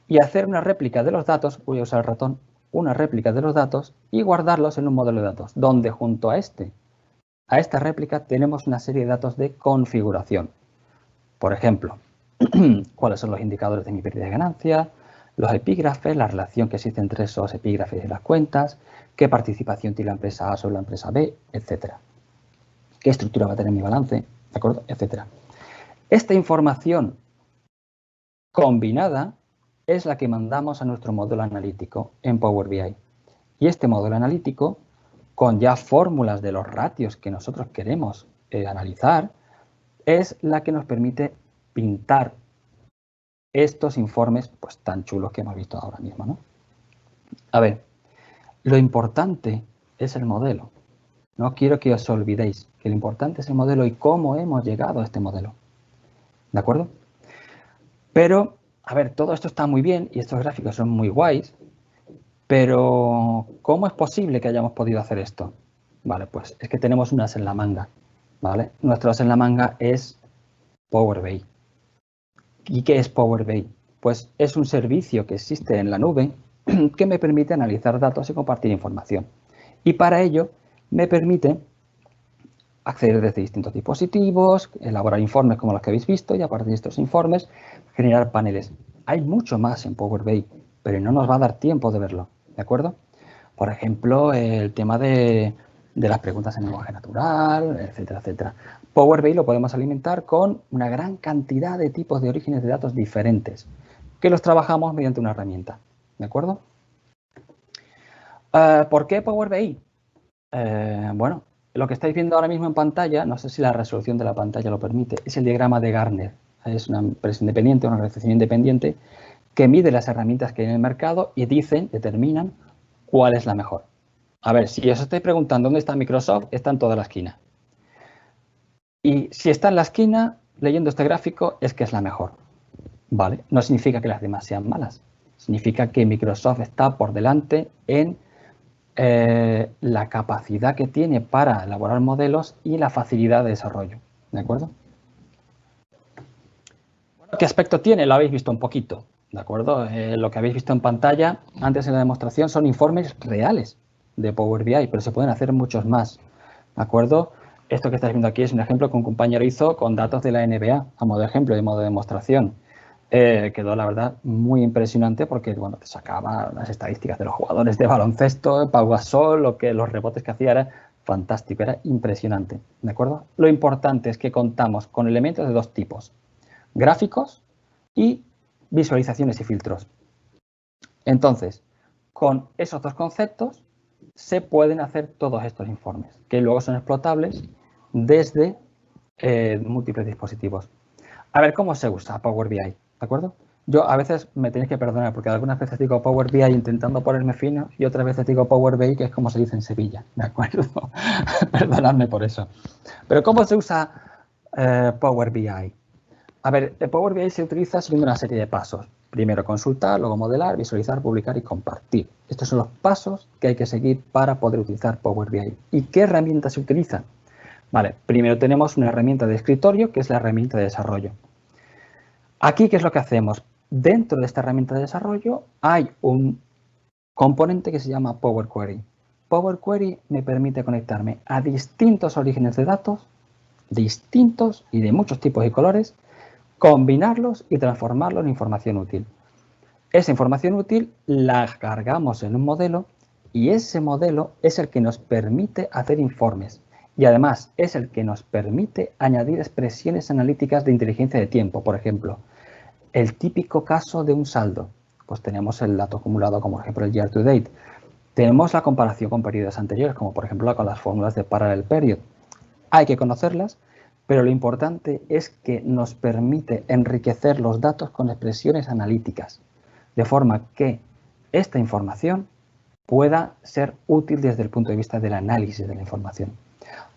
y hacer una réplica de los datos, voy a usar el ratón, una réplica de los datos y guardarlos en un modelo de datos, donde junto a esta réplica tenemos una serie de datos de configuración. Por ejemplo, cuáles son los indicadores de mi pérdida de ganancia, los epígrafes, la relación que existe entre esos epígrafes y las cuentas, qué participación tiene la empresa A sobre la empresa B, etcétera. Qué estructura va a tener mi balance, ¿de acuerdo? Etcétera. Esta información combinada es la que mandamos a nuestro módulo analítico en Power BI. Y este módulo analítico, con ya fórmulas de los ratios que nosotros queremos analizar, es la que nos permite pintar estos informes pues tan chulos que hemos visto ahora mismo, ¿no? A ver, lo importante es el modelo. No quiero que os olvidéis que lo importante es el modelo y cómo hemos llegado a este modelo. ¿De acuerdo? Pero, a ver, todo esto está muy bien y estos gráficos son muy guays, pero ¿cómo es posible que hayamos podido hacer esto? Vale, pues es que tenemos un as en la manga, ¿vale? Nuestro as en la manga es Power BI. ¿Y qué es Power BI? Pues es un servicio que existe en la nube que me permite analizar datos y compartir información. Y para ello me permite acceder desde distintos dispositivos, elaborar informes como los que habéis visto y a partir de estos informes generar paneles. Hay mucho más en Power BI, pero no nos va a dar tiempo de verlo, ¿de acuerdo? Por ejemplo, el tema de las preguntas en lenguaje natural, etcétera, etcétera. Power BI lo podemos alimentar con una gran cantidad de tipos de orígenes de datos diferentes, que los trabajamos mediante una herramienta, ¿de acuerdo? ¿Por qué Power BI? Bueno, lo que estáis viendo ahora mismo en pantalla, no sé si la resolución de la pantalla lo permite, es el diagrama de Gartner. Es una empresa independiente, una organización independiente que mide las herramientas que hay en el mercado y determinan cuál es la mejor. A ver, si os estáis preguntando dónde está Microsoft, está en toda la esquina. Y si está en la esquina, leyendo este gráfico, es que es la mejor. ¿Vale? No significa que las demás sean malas. Significa que Microsoft está por delante en la capacidad que tiene para elaborar modelos y la facilidad de desarrollo. ¿De acuerdo? ¿Qué aspecto tiene? Lo habéis visto un poquito. ¿De acuerdo? Lo que habéis visto en pantalla antes en la demostración son informes reales de Power BI, pero se pueden hacer muchos más. ¿De acuerdo? Esto que estáis viendo aquí es un ejemplo que un compañero hizo con datos de la NBA, a modo de ejemplo y a modo de demostración. Quedó, la verdad, muy impresionante porque, bueno, te sacaba las estadísticas de los jugadores de baloncesto, Pau Gasol, los rebotes que hacía era fantástico, era impresionante, ¿de acuerdo? Lo importante es que contamos con elementos de dos tipos, gráficos y visualizaciones y filtros. Entonces, con esos dos conceptos se pueden hacer todos estos informes, que luego son explotables desde múltiples dispositivos. A ver, ¿cómo se usa Power BI? ¿De acuerdo? Yo a veces me tenéis que perdonar porque algunas veces digo Power BI intentando ponerme fino y otras veces digo Power BI, que es como se dice en Sevilla, ¿de acuerdo? Perdonadme por eso. Pero ¿cómo se usa Power BI? A ver, el Power BI se utiliza siguiendo una serie de pasos. Primero consultar, luego modelar, visualizar, publicar y compartir. Estos son los pasos que hay que seguir para poder utilizar Power BI. ¿Y qué herramientas se utilizan? Vale, primero tenemos una herramienta de escritorio que es la herramienta de desarrollo. Aquí, ¿qué es lo que hacemos? Dentro de esta herramienta de desarrollo hay un componente que se llama Power Query. Power Query me permite conectarme a distintos orígenes de datos, distintos y de muchos tipos y colores, combinarlos y transformarlos en información útil. Esa información útil la cargamos en un modelo y ese modelo es el que nos permite hacer informes y además es el que nos permite añadir expresiones analíticas de inteligencia de tiempo. Por ejemplo, el típico caso de un saldo, pues tenemos el dato acumulado como por ejemplo el year to date. Tenemos la comparación con periodos anteriores, como por ejemplo con las fórmulas de parallel period. Hay que conocerlas, pero lo importante es que nos permite enriquecer los datos con expresiones analíticas, de forma que esta información pueda ser útil desde el punto de vista del análisis de la información.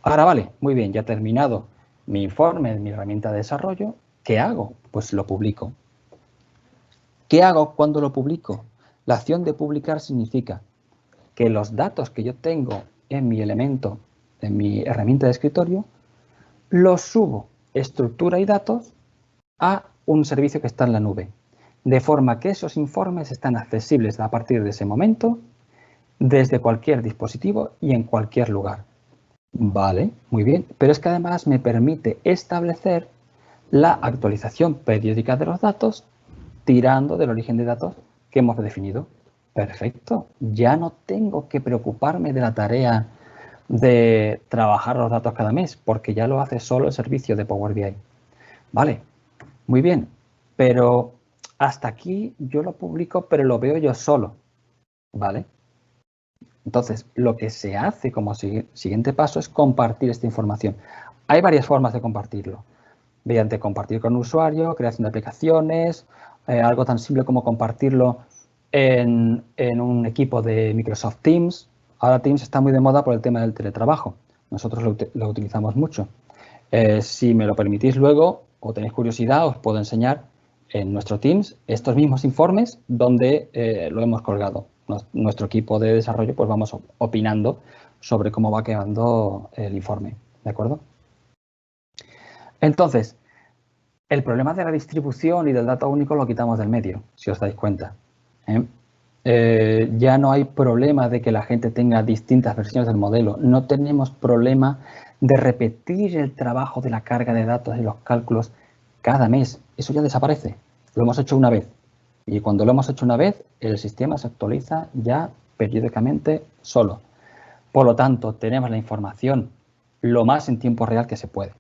Ahora vale, muy bien, ya he terminado mi informe, mi herramienta de desarrollo. ¿Qué hago? Pues lo publico. ¿Qué hago cuando lo publico? La acción de publicar significa que los datos que yo tengo en mi elemento, en mi herramienta de escritorio, los subo, estructura y datos, a un servicio que está en la nube. De forma que esos informes están accesibles a partir de ese momento, desde cualquier dispositivo y en cualquier lugar. Vale, muy bien, pero es que además me permite establecer la actualización periódica de los datos tirando del origen de datos que hemos definido. Perfecto, ya no tengo que preocuparme de la tarea de trabajar los datos cada mes, porque ya lo hace solo el servicio de Power BI. Vale, muy bien, pero hasta aquí yo lo publico, pero lo veo yo solo. ¿Vale? Entonces, lo que se hace como siguiente paso es compartir esta información. Hay varias formas de compartirlo. Mediante compartir con un usuario, creación de aplicaciones, algo tan simple como compartirlo en un equipo de Microsoft Teams. Ahora Teams está muy de moda por el tema del teletrabajo. Nosotros lo utilizamos mucho. Si me lo permitís luego o tenéis curiosidad, os puedo enseñar en nuestro Teams estos mismos informes donde lo hemos colgado. Nuestro equipo de desarrollo pues vamos opinando sobre cómo va quedando el informe, ¿de acuerdo? Entonces, el problema de la distribución y del dato único lo quitamos del medio, si os dais cuenta. Ya no hay problema de que la gente tenga distintas versiones del modelo. No tenemos problema de repetir el trabajo de la carga de datos y los cálculos cada mes. Eso ya desaparece. Lo hemos hecho una vez. Y cuando lo hemos hecho una vez, el sistema se actualiza ya periódicamente solo. Por lo tanto, tenemos la información lo más en tiempo real que se puede.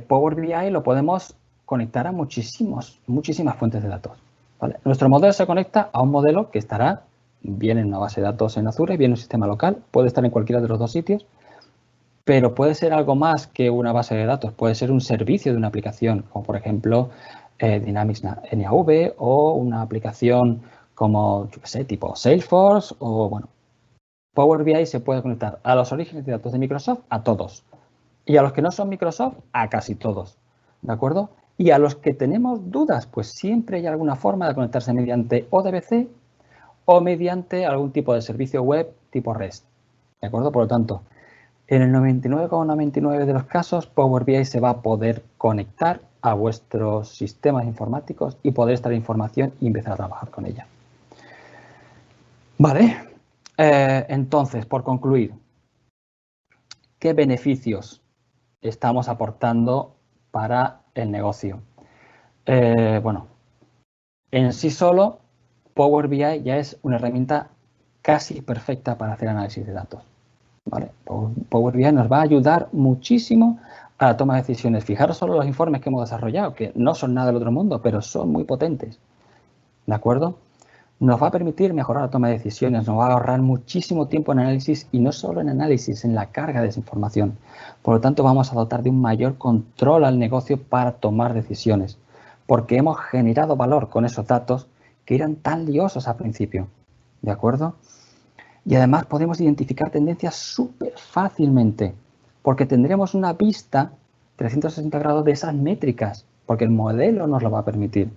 Power BI lo podemos conectar a muchísimas fuentes de datos, ¿vale? Nuestro modelo se conecta a un modelo que estará bien en una base de datos en Azure, bien en un sistema local, puede estar en cualquiera de los dos sitios, pero puede ser algo más que una base de datos, puede ser un servicio de una aplicación, como por ejemplo Dynamics NAV o una aplicación como, yo qué sé, tipo Salesforce o, bueno, Power BI se puede conectar a los orígenes de datos de Microsoft, a todos. Y a los que no son Microsoft, a casi todos, ¿de acuerdo? Y a los que tenemos dudas, pues siempre hay alguna forma de conectarse mediante ODBC o mediante algún tipo de servicio web tipo REST, ¿de acuerdo? Por lo tanto, en el 99,99% de los casos, Power BI se va a poder conectar a vuestros sistemas informáticos y poder extraer información y empezar a trabajar con ella. Vale, entonces, por concluir, ¿qué beneficios estamos aportando para el negocio? Bueno, en sí solo, Power BI ya es una herramienta casi perfecta para hacer análisis de datos, ¿vale? Power BI nos va a ayudar muchísimo a la toma de decisiones. Fijaros solo los informes que hemos desarrollado, que no son nada del otro mundo, pero son muy potentes, ¿de acuerdo? Nos va a permitir mejorar la toma de decisiones, nos va a ahorrar muchísimo tiempo en análisis y no solo en análisis, en la carga de esa información. Por lo tanto, vamos a dotar de un mayor control al negocio para tomar decisiones, porque hemos generado valor con esos datos que eran tan liosos al principio, ¿de acuerdo? Y además podemos identificar tendencias súper fácilmente, porque tendremos una vista 360 grados de esas métricas, porque el modelo nos lo va a permitir.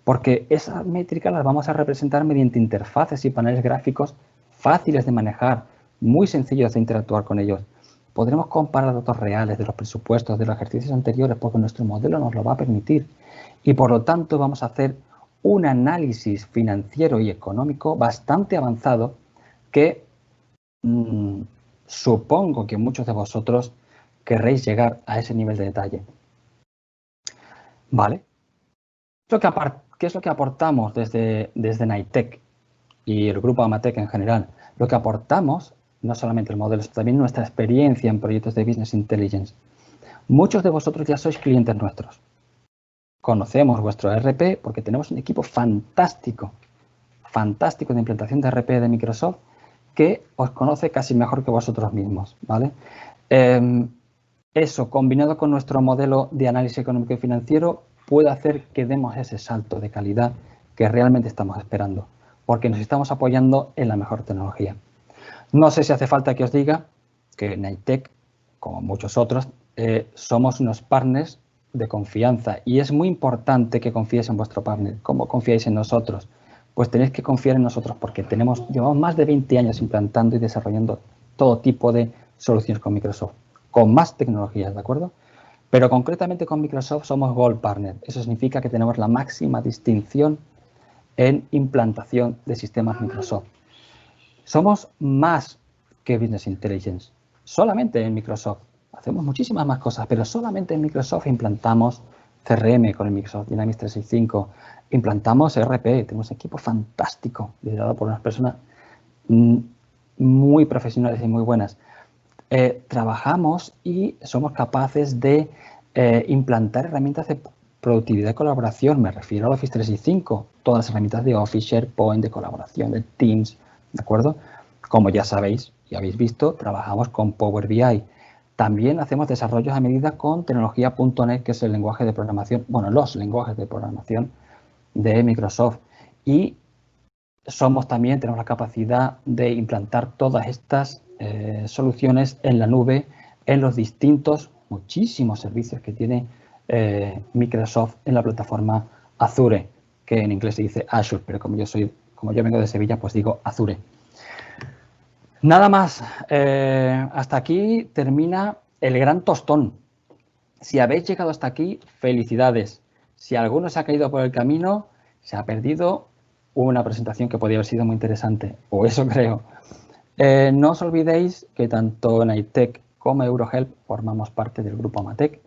Porque esas métricas las vamos a representar mediante interfaces y paneles gráficos fáciles de manejar, muy sencillos de interactuar con ellos. Podremos comparar datos reales de los presupuestos de los ejercicios anteriores porque nuestro modelo nos lo va a permitir. Y por lo tanto vamos a hacer un análisis financiero y económico bastante avanzado que supongo que muchos de vosotros querréis llegar a ese nivel de detalle. ¿Vale? ¿Qué es lo que aportamos desde Knightec y el grupo Amatec en general? Lo que aportamos, no solamente el modelo, sino también nuestra experiencia en proyectos de Business Intelligence. Muchos de vosotros ya sois clientes nuestros. Conocemos vuestro ERP porque tenemos un equipo fantástico de implantación de ERP de Microsoft que os conoce casi mejor que vosotros mismos, ¿vale? Eso, combinado con nuestro modelo de análisis económico y financiero, puede hacer que demos ese salto de calidad que realmente estamos esperando, porque nos estamos apoyando en la mejor tecnología. No sé si hace falta que os diga que Knightec, como muchos otros, somos unos partners de confianza y es muy importante que confiéis en vuestro partner. ¿Cómo confiáis en nosotros? Pues tenéis que confiar en nosotros porque llevamos más de 20 años implantando y desarrollando todo tipo de soluciones con Microsoft, con más tecnologías, ¿de acuerdo? Pero concretamente con Microsoft somos Gold Partner. Eso significa que tenemos la máxima distinción en implantación de sistemas Microsoft. Somos más que Business Intelligence. Solamente en Microsoft. Hacemos muchísimas más cosas, pero solamente en Microsoft implantamos CRM con el Microsoft Dynamics 365. Implantamos ERP. Tenemos un equipo fantástico, liderado por unas personas muy profesionales y muy buenas. Trabajamos y somos capaces de implantar herramientas de productividad y colaboración. Me refiero al Office 365, todas las herramientas de Office, SharePoint, de colaboración, de Teams, ¿de acuerdo? Como ya sabéis y habéis visto, trabajamos con Power BI. También hacemos desarrollos a medida con tecnología.NET, que es el lenguaje de programación, bueno, los lenguajes de programación de Microsoft. Y tenemos la capacidad de implantar todas estas soluciones en la nube, en los distintos, muchísimos servicios que tiene Microsoft en la plataforma Azure, que en inglés se dice Azure, pero como yo vengo de Sevilla, pues digo Azure. Nada más, hasta aquí termina el gran tostón. Si habéis llegado hasta aquí, felicidades. Si alguno se ha caído por el camino, se ha perdido una presentación que podría haber sido muy interesante, o eso creo. No os olvidéis que tanto NITEC como Eurohelp formamos parte del grupo Amatec